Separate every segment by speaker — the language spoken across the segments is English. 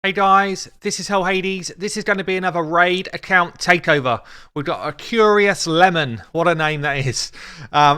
Speaker 1: Hey guys, this is Hell Hades. This is going to be another raid account takeover. We've got a Curious Lemon, what a name that is,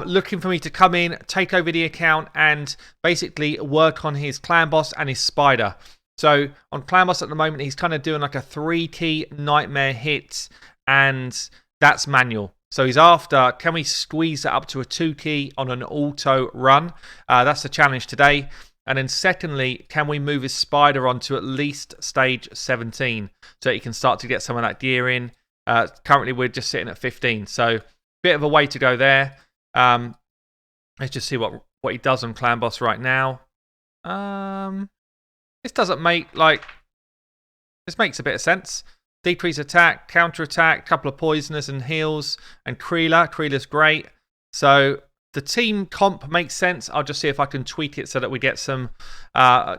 Speaker 1: looking for me to come in, take over the account and basically work on his Clanboss and his Spider. So on Clanboss at the moment, he's kind of doing like a 3-key nightmare hit and that's manual. So he's after, can we squeeze that up to a 2-key on an auto run? That's the challenge today. And then secondly, can we move his Spider on to at least stage 17 so that he can start to get some of that gear in? Currently, we're just sitting at 15. So bit of a way to go there. Let's just see what he does on Clanboss right now. This doesn't make, this makes a bit of sense. Decrease attack, counter attack, couple of poisoners and heals, and Creeler. Creeler's great. So the team comp makes sense. I'll just see if I can tweak it so that we get some,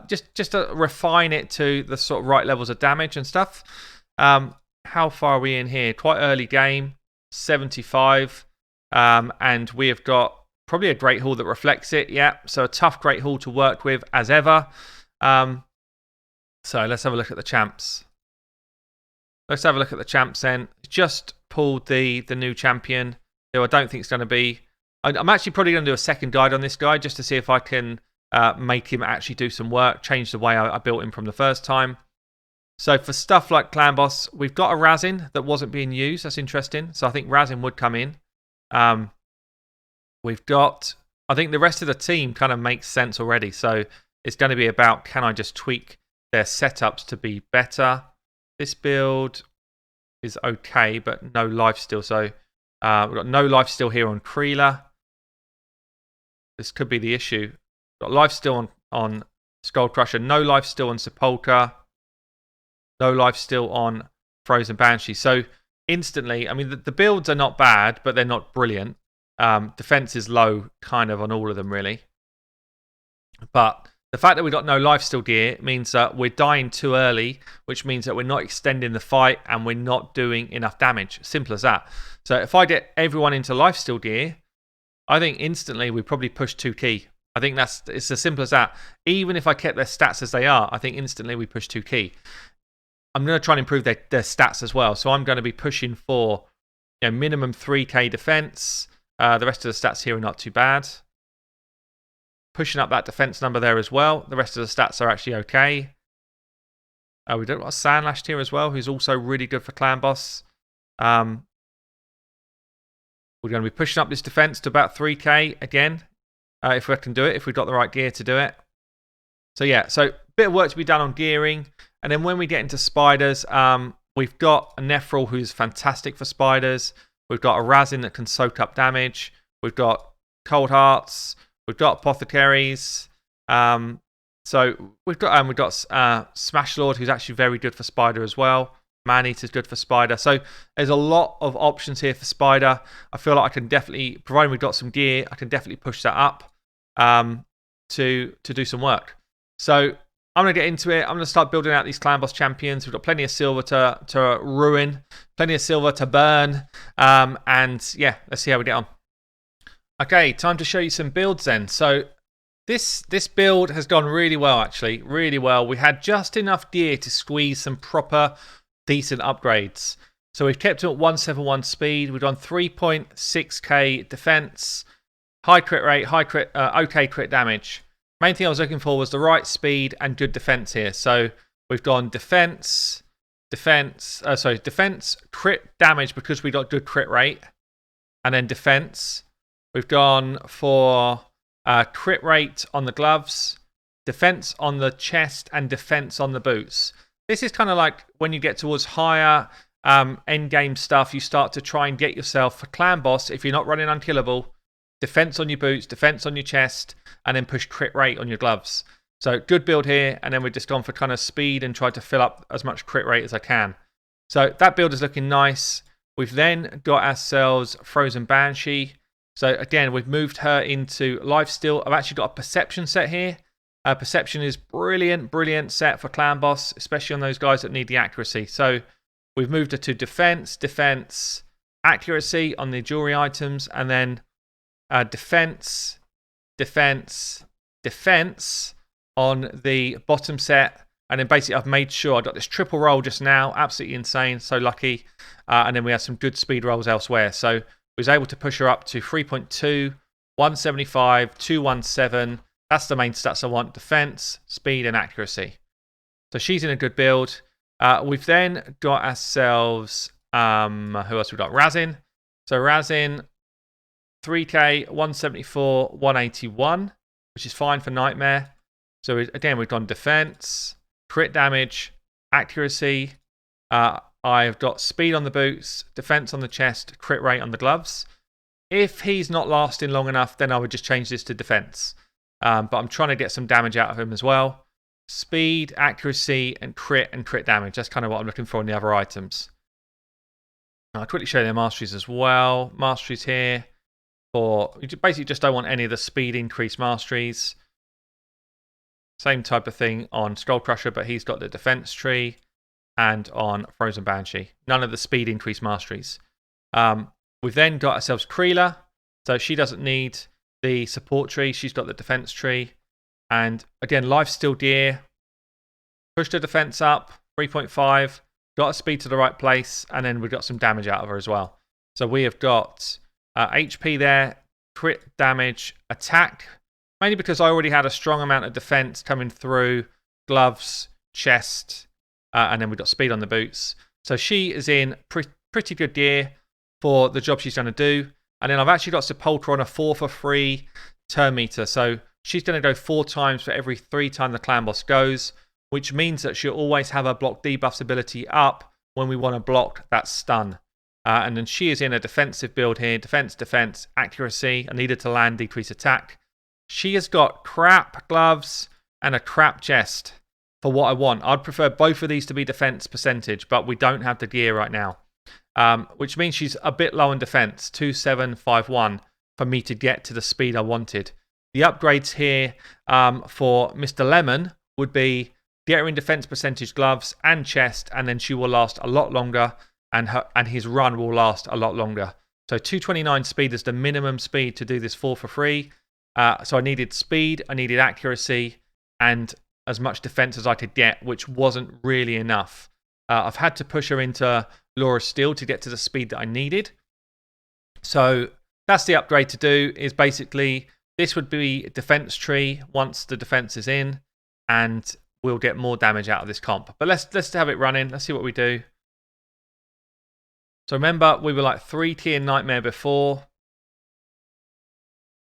Speaker 1: just to refine it to the sort of right levels of damage and stuff. How far are we in here? Quite early game, 75. And we have got probably a Great Hall that reflects it. Yeah, so a tough Great Hall to work with as ever. So let's have a look at the champs. Let's have a look at the champs then. Just pulled the new champion, who I don't think is going to be. I'm actually probably going to do a second guide on this guy just to see if I can make him actually do some work, change the way I built him from the first time. So for stuff like Clanboss, we've got a Razin that wasn't being used. That's interesting. So I think Razin would come in. We've got, I think the rest of the team kind of makes sense already. So it's going to be about, can I just tweak their setups to be better? This build is okay, but no lifesteal. So we've got no lifesteal here on Creeler. This could be the issue. Got lifesteal on Skull Crusher, no lifesteal on Sepulchre, no lifesteal on Frozen Banshee. So instantly, I mean, the builds are not bad, but they're not brilliant. Defense is low kind of on all of them, really. But the fact that we've got no lifesteal gear means that we're dying too early, which means that we're not extending the fight and we're not doing enough damage. Simple as that. So if I get everyone into lifesteal gear, I think instantly we probably push 2-key. I think it's as simple as that. Even if I kept their stats as they are, I think instantly we push 2-key. I'm going to try and improve their stats as well. So I'm going to be pushing for minimum 3k defense. The rest of the stats here are not too bad. Pushing up that defense number there as well. The rest of the stats are actually okay. We've got Sandlash here as well, who's also really good for Clanboss. We're going to be pushing up this defense to about 3k again, if we can do it, if we've got the right gear to do it. So yeah, so bit of work to be done on gearing. And then when we get into spiders, we've got a Nephril who's fantastic for spiders. We've got a Razin that can soak up damage. We've got Cold Hearts. We've got Apothecaries. So we've got Smash Lord, who's actually very good for Spider as well. Man-Eater's good for Spider. So there's a lot of options here for Spider. I feel like I can definitely, providing we've got some gear, I can definitely push that up to do some work. So I'm going to get into it. I'm going to start building out these Clanboss champions. We've got plenty of silver to ruin, plenty of silver to burn. And yeah, let's see how we get on. Okay, time to show you some builds then. So this build has gone really well, actually. Really well. We had just enough gear to squeeze some proper decent upgrades. So we've kept it at 171 speed. We've done 3.6k defense, high crit rate, okay crit damage. Main thing I was looking for was the right speed and good defense here. So we've gone defense, crit damage because we got good crit rate, and then defense. We've gone for crit rate on the gloves, defense on the chest, and defense on the boots. This is kind of like when you get towards higher end game stuff, you start to try and get yourself for Clanboss, if you're not running unkillable, defense on your boots, defense on your chest, and then push crit rate on your gloves. So good build here, and then we've just gone for kind of speed and tried to fill up as much crit rate as I can. So that build is looking nice. We've then got ourselves Frozen Banshee. So again, we've moved her into lifesteal. I've actually got a perception set here. Perception is brilliant set for Clanboss, especially on those guys that need the accuracy. So we've moved her to defense, accuracy on the jewelry items, and then defense on the bottom set, And then basically I've made sure I got this triple roll just now. Absolutely insane. So lucky. And then we had some good speed rolls elsewhere. So we was able to push her up to 3.2, 175, 217. That's the main stats I want. Defense, speed, and accuracy. So she's in a good build. We've then got ourselves, who else we've got? Razin. So Razin, 3k, 174, 181, which is fine for Nightmare. So again, we've gone defense, crit damage, accuracy. I've got speed on the boots, defense on the chest, crit rate on the gloves. If he's not lasting long enough, then I would just change this to defense. But I'm trying to get some damage out of him as well. Speed, accuracy, and crit damage. That's kind of what I'm looking for in the other items. I'll quickly show you their masteries as well. Masteries here. You basically just don't want any of the speed increase masteries. Same type of thing on Skull Crusher, but he's got the defense tree. And on Frozen Banshee. None of the speed increase masteries. We've then got ourselves Kreela. So she doesn't need the support tree. She's got the defense tree. And again, life steal gear. Push the defense up, 3.5. Got a speed to the right place. And then we've got some damage out of her as well. So we have got HP there, crit damage, attack. Mainly because I already had a strong amount of defense coming through. Gloves, chest, and then we've got speed on the boots. So she is in pretty good gear for the job she's going to do. And then I've actually got Sepulchre on a 4 for free turn meter. So she's going to go 4 times for every 3 times the Clanboss goes, which means that she'll always have her block debuffs ability up when we want to block that stun. And then she is in a defensive build here. Defense, accuracy. I needed to land, decrease attack. She has got crap gloves and a crap chest for what I want. I'd prefer both of these to be defense percentage, but we don't have the gear right now. Which means she's a bit low in defense, 2751, for me to get to the speed I wanted. The upgrades here for Mr. Lemon would be get her in defense percentage gloves and chest, and then she will last a lot longer, and his run will last a lot longer. So 229 speed is the minimum speed to do this 4 for free. So I needed speed, I needed accuracy, and as much defense as I could get, which wasn't really enough. I've had to push her into Laura Steel to get to the speed that I needed. So that's the upgrade to do, is basically this would be defense tree once the defense is in, and we'll get more damage out of this comp. But let's have it running. Let's see what we do. So remember, we were like 3 tier Nightmare before.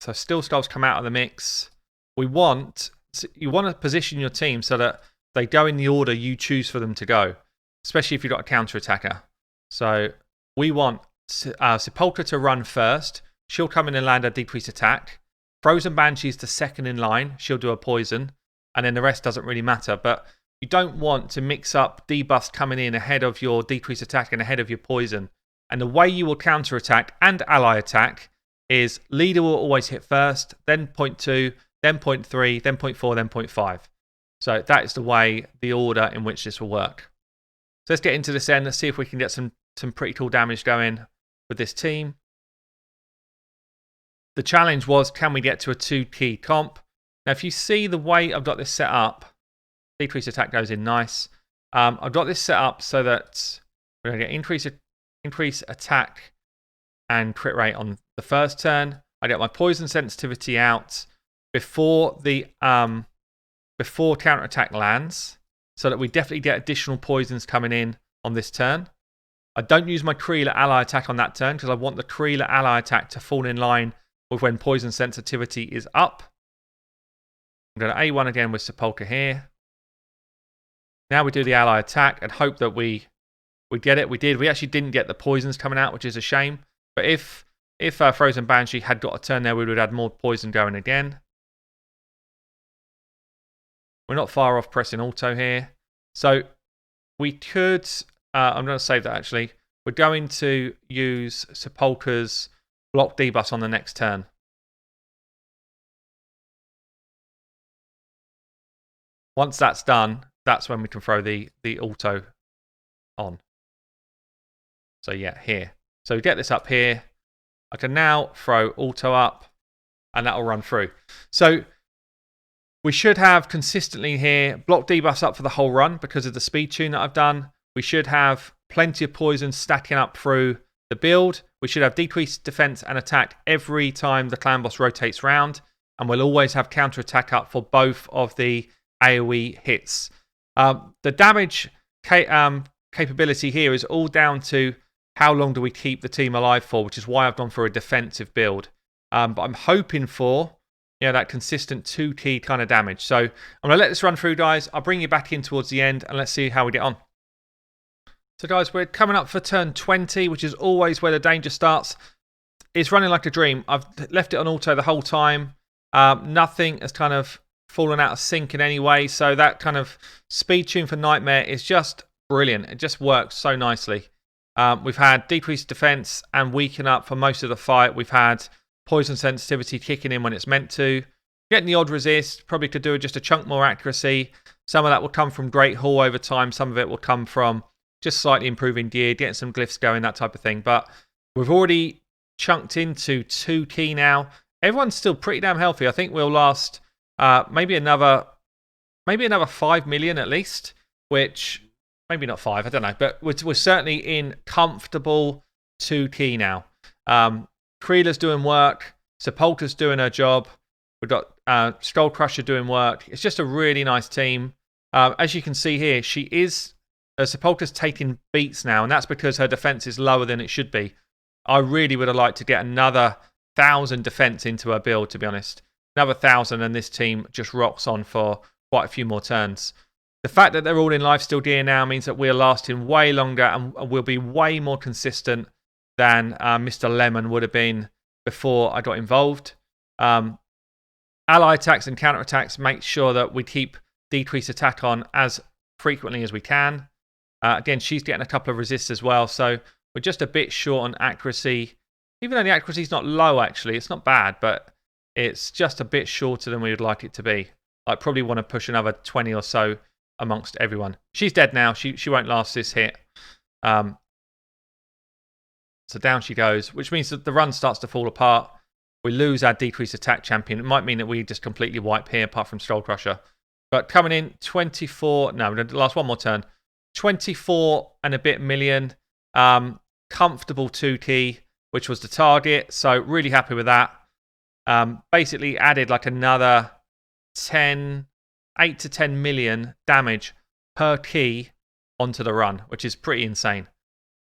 Speaker 1: So Steel Skulls come out of the mix. You want to position your team so that they go in the order you choose for them to go, especially if you've got a counter-attacker. So we want Sepulchre to run first. She'll come in and land a decreased attack. Frozen Banshee's the second in line. She'll do a poison. And then the rest doesn't really matter. But you don't want to mix up debuffs coming in ahead of your decreased attack and ahead of your poison. And the way you will counter-attack and ally attack is leader will always hit first, then 0.2, then 0.3, then 0.4, then 0.5. So that is the way, the order in which this will work. So let's get into this end. Let's see if we can get some pretty cool damage going with this team. The challenge was, can we get to a 2-key comp? Now, if you see the way I've got this set up, decreased attack goes in nice. I've got this set up so that we're going to get increase attack and crit rate on the first turn. I get my poison sensitivity out before the before counterattack lands, so that we definitely get additional poisons coming in on this turn. I don't use my Kreela ally attack on that turn because I want the Kreela ally attack to fall in line with when poison sensitivity is up. I'm going to A1 again with Sepulchre here. Now we do the ally attack and hope that we get it. We did. We actually didn't get the poisons coming out, which is a shame. But if Frozen Banshee had got a turn there, we would have had more poison going again. We're not far off pressing auto here. So we could... I'm going to save that actually. We're going to use Sepulchre's block debuff on the next turn. Once that's done, that's when we can throw the auto on. So yeah, here. So we get this up here. I can now throw auto up, and that'll run through. So We should have consistently here block debuffs up for the whole run because of the speed tune that I've done. We should have plenty of poison stacking up through the build. We should have decreased defense and attack every time the Clanboss rotates round. And we'll always have counter attack up for both of the AoE hits. The damage capability here is all down to how long do we keep the team alive for, which is why I've gone for a defensive build. But I'm hoping for that consistent 2-key kind of damage. So I'm going to let this run through, guys. I'll bring you back in towards the end and let's see how we get on. So guys, we're coming up for turn 20, which is always where the danger starts. It's running like a dream. I've left it on auto the whole time. Nothing has kind of fallen out of sync in any way. So that kind of speed tune for Nightmare is just brilliant. It just works so nicely. We've had decreased defense and weaken up for most of the fight. We've had poison sensitivity kicking in when it's meant to. Getting the odd resist, probably could do just a chunk more accuracy. Some of that will come from Great Hall over time. Some of it will come from just slightly improving gear, getting some glyphs going, that type of thing. But we've already chunked into 2-key now. Everyone's still pretty damn healthy. I think we'll last maybe another 5 million at least, which maybe not 5, I don't know. But we're certainly in comfortable 2-key now. Creela's doing work. Sepulta's doing her job. We've got Skull Crusher doing work. It's just a really nice team. As you can see here, Sepulta's taking beats now, and that's because her defense is lower than it should be. I really would have liked to get another 1,000 defense into her build, to be honest. Another 1,000, and this team just rocks on for quite a few more turns. The fact that they're all in lifesteal gear now means that we're lasting way longer and we'll be way more consistent than Mr. Lemon would have been before I got involved. Ally attacks and counter attacks make sure that we keep decreased attack on as frequently as we can. Again, she's getting a couple of resists as well, so we're just a bit short on accuracy. Even though the accuracy is not low, actually, it's not bad, but it's just a bit shorter than we would like it to be. I probably want to push another 20 or so amongst everyone. She's dead now. She won't last this hit. So down she goes, which means that the run starts to fall apart. We lose our decreased attack champion. It might mean that we just completely wipe here, apart from Skull Crusher. But coming in, 24... No, we're going to last one more turn. 24 and a bit million. Comfortable 2-key, which was the target. So really happy with that. Basically added like another 8 to 10 million damage per key onto the run, which is pretty insane.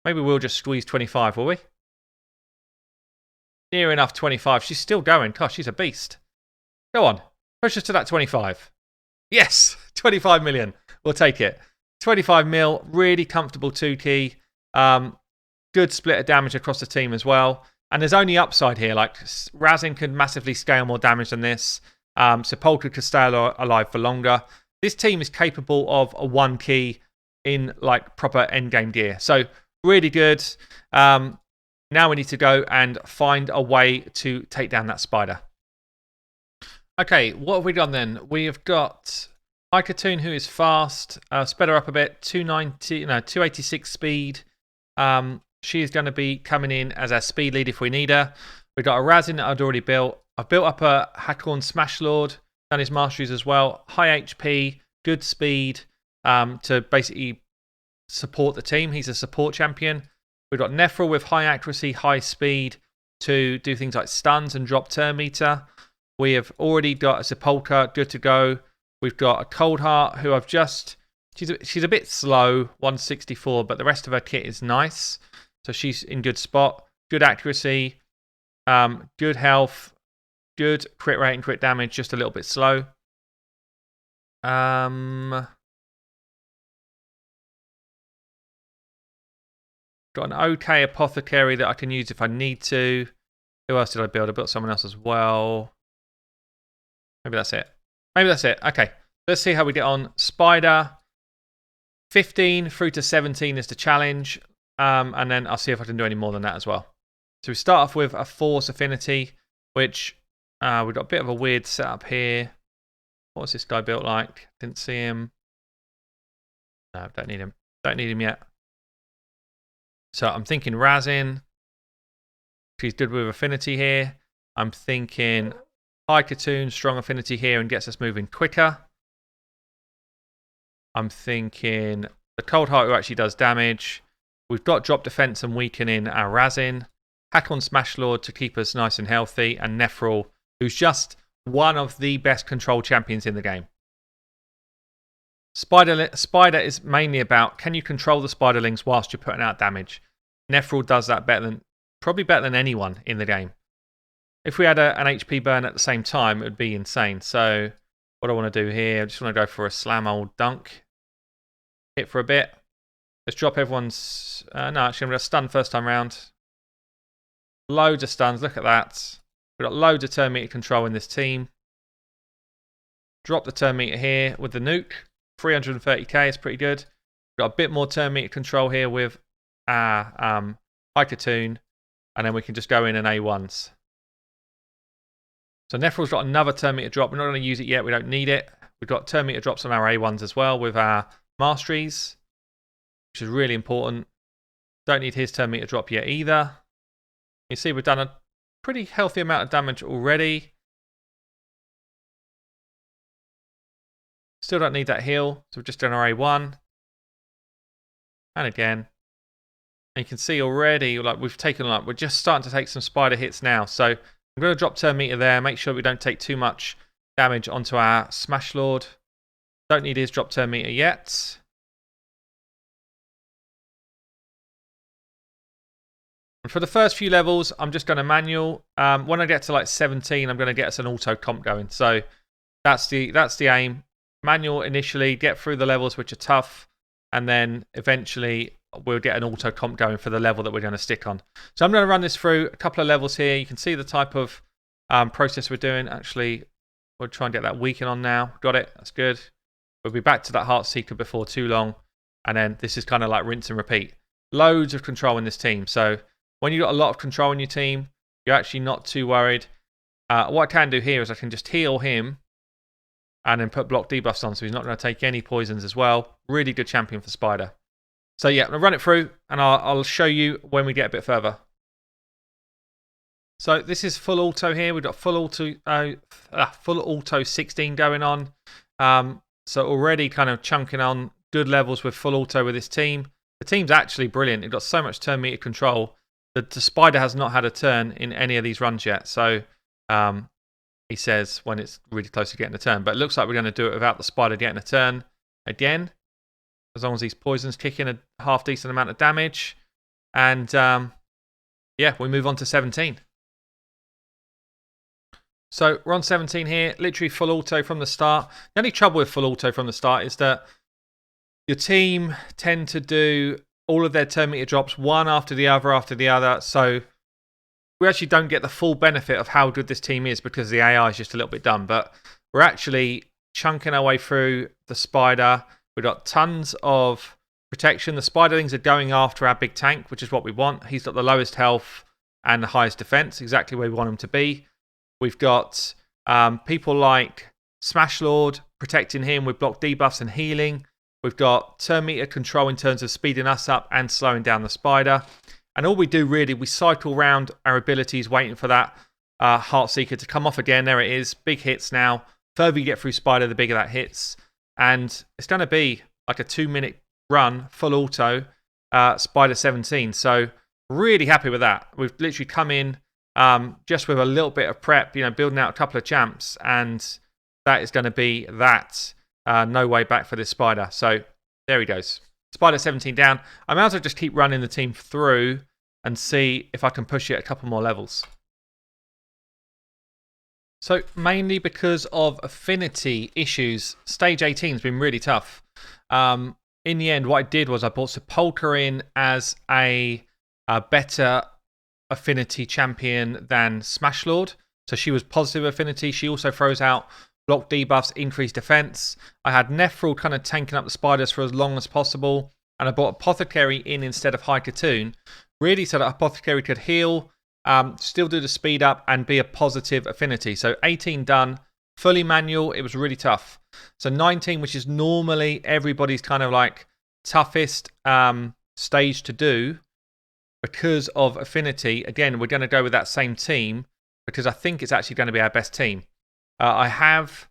Speaker 1: Maybe we'll just squeeze 25, will we? Near enough 25. She's still going. Gosh, she's a beast. Go on. Push us to that 25. Yes! 25 million. We'll take it. 25 mil. Really comfortable 2-key. Good split of damage across the team as well. And there's only upside here. Like, Razin can massively scale more damage than this. Sepulta could stay alive for longer. This team is capable of a 1-key in like proper endgame gear. So really good. Now we need to go and find a way to take down that spider. Okay, what have we done then? We have got Icatoon, who is fast. Sped her up a bit. 286 speed. She is going to be coming in as our speed lead if we need her. We've got a Razin that I'd already built. I've built up a Hakorn Smash Lord. Done his masteries as well. High HP, good speed to basically support the team. He's a support champion. We've got Nephril with high accuracy, high speed to do things like stuns and drop turn meter. We have already got a Sepulta, good to go. We've got a Cold Heart, who I've just... She's a bit slow, 164, but the rest of her kit is nice. So she's in good spot. Good accuracy, good health, good crit rate and crit damage, just a little bit slow. Got an okay apothecary that I can use if I need to. Who else did I build? I built someone else as well. Maybe that's it. Okay, let's see how we get on. Spider, 15 through to 17 is the challenge. And then I'll see if I can do any more than that as well. So we start off with a Force Affinity, which we've got a bit of a weird setup here. What was this guy built like? Didn't see him. No, don't need him. Don't need him yet. So I'm thinking Razin. She's good with Affinity here. I'm thinking High Katoon, strong affinity here and gets us moving quicker. I'm thinking the Cold Heart who actually does damage. We've got drop defense and weakening our Razin. Hack on Smash Lord to keep us nice and healthy. And Nephril, who's just one of the best control champions in the game. Spider is mainly about, can you control the Spiderlings whilst you're putting out damage? Nephril does that probably better than anyone in the game. If we had an HP burn at the same time, it would be insane. So what I want to do here, I just want to go for a slam old dunk. Hit for a bit. Let's drop everyone's... no, actually I'm going to stun first time round. Loads of stuns, look at that. We've got loads of turn meter control in this team. Drop the turn meter here with the nuke. 330k is pretty good. We've got a bit more turn meter control here with our High Katoon. And then we can just go in and A1s. So Nephril's got another turn meter drop. We're not going to use it yet. We don't need it. We've got turn meter drops on our A1s as well with our Masteries, which is really important. Don't need his turn meter drop yet either. You see we've done a pretty healthy amount of damage already. Still don't need that heal, so we've just done our A1. And again. And you can see already, like we're just starting to take some spider hits now. So I'm going to drop turn meter there, make sure we don't take too much damage onto our Smash Lord. Don't need his drop turn meter yet. And for the first few levels, I'm just going to manual. When I get to like 17, I'm going to get us an auto comp going. So that's the aim. Manual initially, get through the levels which are tough, and then eventually we'll get an auto comp going for the level that we're going to stick on. So I'm going to run this through a couple of levels here. You can see the type of process we're doing. Actually, we'll try and get that weaken on now. Got it. That's good. We'll be back to that Heart Seeker before too long. And then this is kind of like rinse and repeat. Loads of control in this team. So when you've got a lot of control in your team, you're actually not too worried. What I can do here is I can just heal him and then put block debuffs on, so he's not going to take any poisons as well. Really good champion for Spider. So yeah, I'm going to run it through, and I'll show you when we get a bit further. So this is full auto here. We've got full auto 16 going on. So already kind of chunking on good levels with full auto with this team. The team's actually brilliant. It's got so much turn meter control. The Spider has not had a turn in any of these runs yet. So he says when it's really close to getting a turn. But it looks like we're going to do it without the Spider getting a turn again. As long as these poisons kick in a half decent amount of damage. And yeah, we move on to 17. So we're on 17 here. Literally full auto from the start. The only trouble with full auto from the start is that your team tend to do all of their turn meter drops one after the other. So we actually don't get the full benefit of how good this team is because the AI is just a little bit dumb. But we're actually chunking our way through the Spider. We've got tons of protection. The Spiderlings are going after our big tank, which is what we want. He's got the lowest health and the highest defense, exactly where we want him to be. We've got people like Smash Lord protecting him with block debuffs and healing. We've got turn meter control in terms of speeding us up and slowing down the Spider. And all we do really, we cycle around our abilities waiting for that Heart Seeker to come off again. There it is. Big hits now. Further you get through Spider, the bigger that hits. And it's going to be like a 2-minute run, full auto, Spider 17. So really happy with that. We've literally come in just with a little bit of prep, building out a couple of champs. And that is going to be that. No way back for this Spider. So there he goes. Spider 17 down. I might as well just keep running the team through and see if I can push it a couple more levels. So mainly because of affinity issues, stage 18 has been really tough. In the end, what I did was I brought Sepulchre in as a better affinity champion than Smash Lord. So she was positive affinity. She also throws out block debuffs, increased defense. I had Nephril kind of tanking up the Spiders for as long as possible. And I brought Apothecary in instead of High Katoon, really so that Apothecary could heal, still do the speed up and be a positive affinity. So 18 done, fully manual. It was really tough. So 19, which is normally everybody's kind of like toughest stage to do because of affinity. Again, we're going to go with that same team because I think it's actually going to be our best team. I have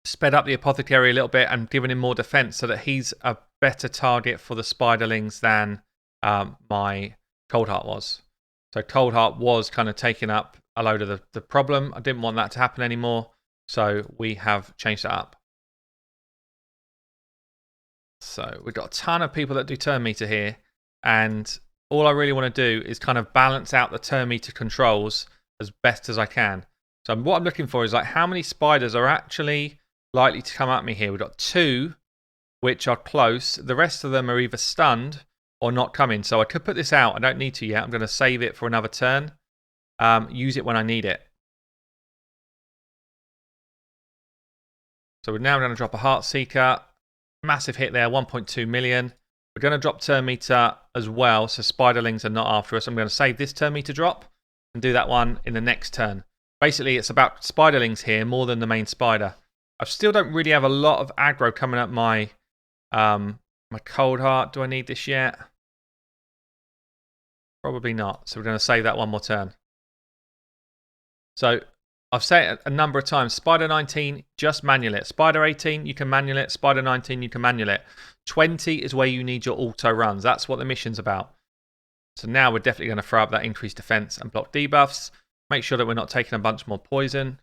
Speaker 1: sped up the Apothecary a little bit and given him more defense so that he's a better target for the Spiderlings than my Coldheart was. So Coldheart was kind of taking up a load of the problem. I didn't want that to happen anymore, so we have changed that up. So we've got a ton of people that do turn meter here, and all I really want to do is kind of balance out the turn meter controls as best as I can. So what I'm looking for is like how many spiders are actually likely to come at me here. We've got 2 which are close. The rest of them are either stunned or not coming. So I could put this out. I don't need to yet. I'm going to save it for another turn. Use it when I need it. So we're now going to drop a Heart Seeker. Massive hit there, 1.2 million. We're going to drop turn meter as well, so Spiderlings are not after us. I'm going to save this turn meter drop and do that one in the next turn. Basically, it's about Spiderlings here more than the main spider. I still don't really have a lot of aggro coming up my my Coldheart. Do I need this yet? Probably not. So we're going to save that one more turn. So I've said it a number of times, Spider 19, just manual it. Spider 18, you can manual it. Spider 19, you can manual it. 20 is where you need your auto runs. That's what the mission's about. So now we're definitely going to throw up that increased defense and block debuffs. Make sure that we're not taking a bunch more poison.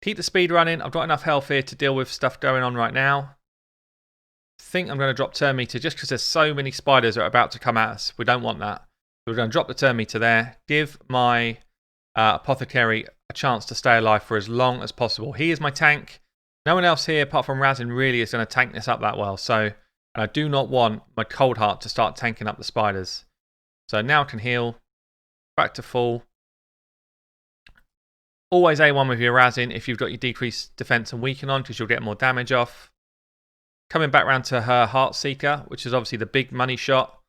Speaker 1: Keep the speed running. I've got enough health here to deal with stuff going on right now. I think I'm going to drop turn meter just because there's so many spiders that are about to come at us. We don't want that. So we're going to drop the turn meter there. Give my Apothecary a chance to stay alive for as long as possible. He is my tank. No one else here apart from Razin really is going to tank this up that well. So, and I do not want my Coldheart to start tanking up the spiders. So now I can heal. Back to full. Always A1 with your Razin if you've got your decreased defense and weaken on because you'll get more damage off. Coming back round to her Heart Seeker, which is obviously the big money shot.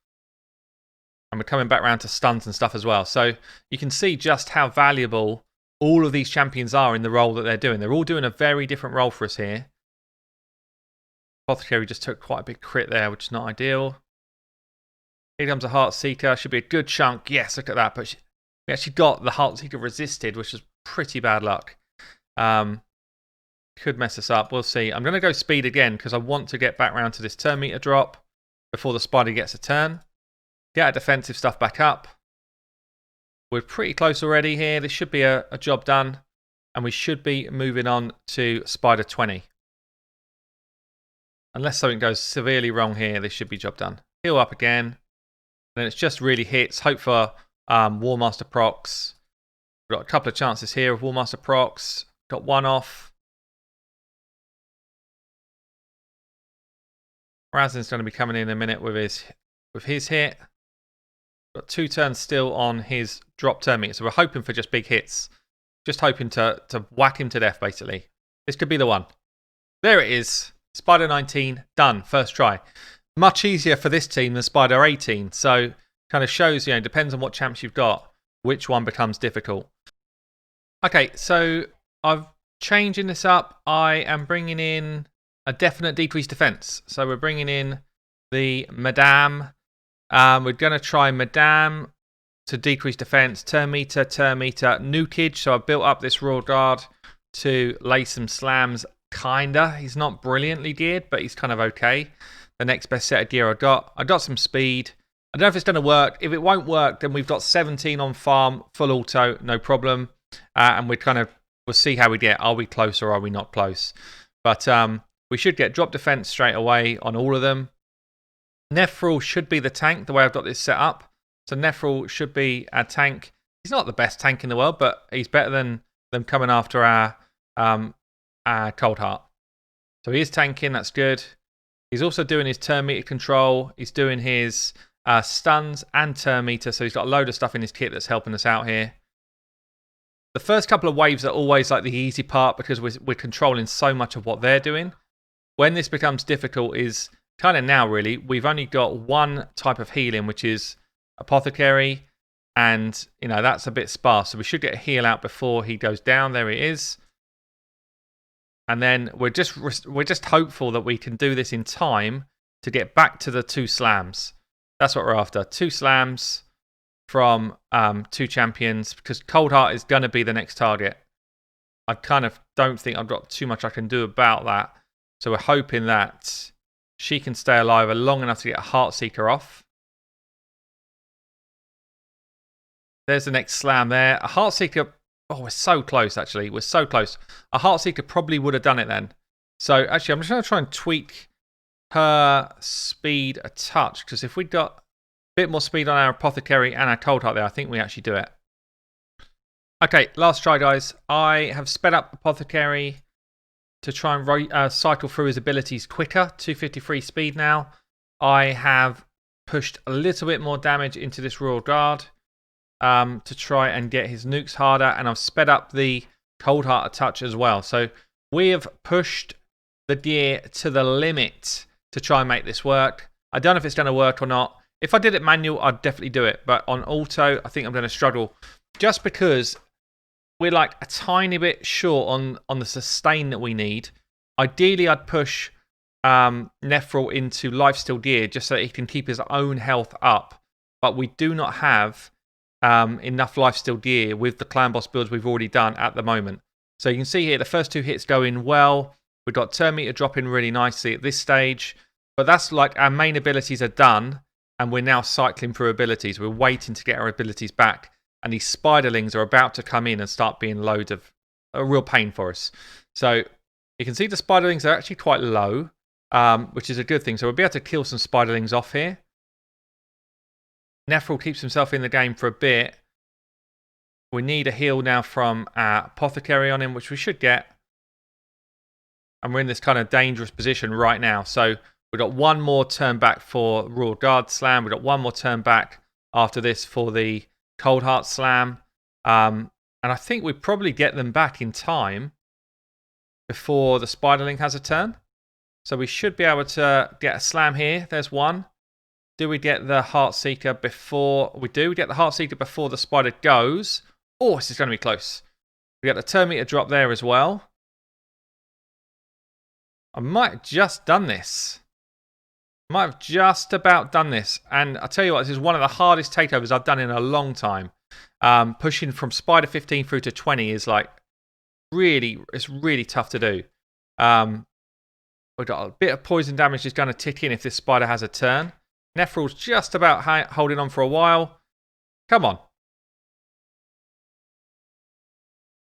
Speaker 1: And we're coming back round to stuns and stuff as well. So you can see just how valuable all of these champions are in the role that they're doing. They're all doing a very different role for us here. Apothecary just took quite a big crit there, which is not ideal. Here comes a Heart Seeker. Should be a good chunk. Yes, look at that. But we actually got the Heart Seeker resisted, which is pretty bad luck. Could mess us up. We'll see. I'm going to go speed again because I want to get back round to this turn meter drop before the spider gets a turn. Get our defensive stuff back up. We're pretty close already here. This should be a job done. And we should be moving on to Spider 20. Unless something goes severely wrong here, this should be job done. Heal up again. And it's just really hits. Hope for Warmaster procs. We've got a couple of chances here of Warmaster procs. Got one off. Razin's going to be coming in a minute with his hit. Got 2 turns still on his drop turn meter, so we're hoping for just big hits. Just hoping to whack him to death, basically. This could be the one. There it is. Spider 19, done. First try. Much easier for this team than Spider 18, so kind of shows, depends on what champs you've got, which one becomes difficult. Okay, so I'm changing this up. I am bringing in a definite decreased defense. So we're bringing in the Madame. We're going to try Madame to decrease defense, turn meter, nukage. So I built up this Royal Guard to lay some slams, kinda. He's not brilliantly geared, but he's kind of okay. The next best set of gear I got some speed. I don't know if it's going to work. If it won't work, then we've got 17 on farm, full auto, no problem. And we'll see how we get. Are we close or are we not close? But we should get drop defense straight away on all of them. Nephril should be the tank, the way I've got this set up. So Nephril should be our tank. He's not the best tank in the world, but he's better than them coming after our Coldheart. So he is tanking, that's good. He's also doing his turn meter control. He's doing his stuns and turn meter, so he's got a load of stuff in his kit that's helping us out here. The first couple of waves are always like the easy part because we're controlling so much of what they're doing. When this becomes difficult is kind of now, really. We've only got one type of healing, which is Apothecary, and that's a bit sparse. So we should get a heal out before he goes down. There he is. And then we're just hopeful that we can do this in time to get back to the 2 slams. That's what we're after. 2 slams from 2 champions, because Coldheart is going to be the next target. I kind of don't think I've got too much I can do about that. So we're hoping that she can stay alive long enough to get a Heartseeker off. There's the next slam there. A Heartseeker. Oh, we're so close, actually. We're so close. A Heartseeker probably would have done it then. So, actually, I'm just going to try and tweak her speed a touch. Because if we got a bit more speed on our Apothecary and our Cold Heart there, I think we actually do it. Okay, last try, guys. I have sped up Apothecary to try and cycle through his abilities quicker. 253 speed now. I have pushed a little bit more damage into this Royal Guard to try and get his nukes harder. And I've sped up the Cold Heart a touch as well. So we have pushed the gear to the limit to try and make this work. I don't know if it's going to work or not. If I did it manual, I'd definitely do it. But on auto, I think I'm going to struggle. Just because we're like a tiny bit short on the sustain that we need. Ideally, I'd push Nephril into lifesteal gear just so that he can keep his own health up. But we do not have enough lifesteal gear with the Clanboss builds we've already done at the moment. So you can see here the first two hits go in well. We've got Turn Meter dropping really nicely at this stage. But that's like our main abilities are done. And we're now cycling through abilities. We're waiting to get our abilities back. And these spiderlings are about to come in and start being loads of a real pain for us. So you can see the spiderlings are actually quite low, which is a good thing. So we'll be able to kill some spiderlings off here. Nephril keeps himself in the game for a bit. We need a heal now from our Apothecary on him, which we should get. And we're in this kind of dangerous position right now. So we've got one more turn back for Royal Guard Slam. We've got one more turn back after this for the Cold Heart Slam. And I think we probably get them back in time before the Spiderling has a turn. So we should be able to get a slam here. There's one. Do we get the Heartseeker before? We do. We get the Heartseeker before the Spider goes. Oh, this is going to be close. We get the Turn Meter drop there as well. I might have just done this. Might have just about done this. And I'll tell you what, this is one of the hardest takeovers I've done in a long time. Pushing from Spider 15 through to 20 is like it's really tough to do. We've got a bit of poison damage is going to tick in if this Spider has a turn. Nephril's just about holding on for a while. Come on.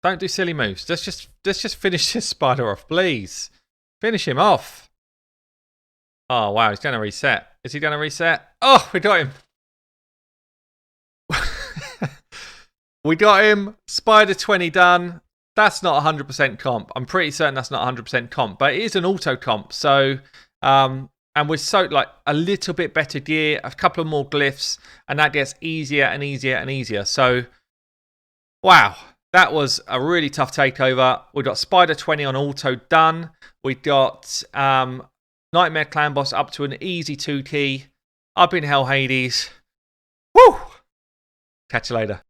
Speaker 1: Don't do silly moves. Let's just finish this Spider off, please. Finish him off. Oh, wow, he's going to reset. Is he going to reset? Oh, we got him. We got him. Spider 20 done. That's not 100% comp. I'm pretty certain that's not 100% comp, but it is an auto comp. So, and we're so like a little bit better gear, a couple of more glyphs, and that gets easier and easier and easier. So, wow, that was a really tough takeover. We got Spider 20 on auto done. We got Nightmare Clanboss up to an easy 2 key. Up in Hell Hades. Woo! Catch you later.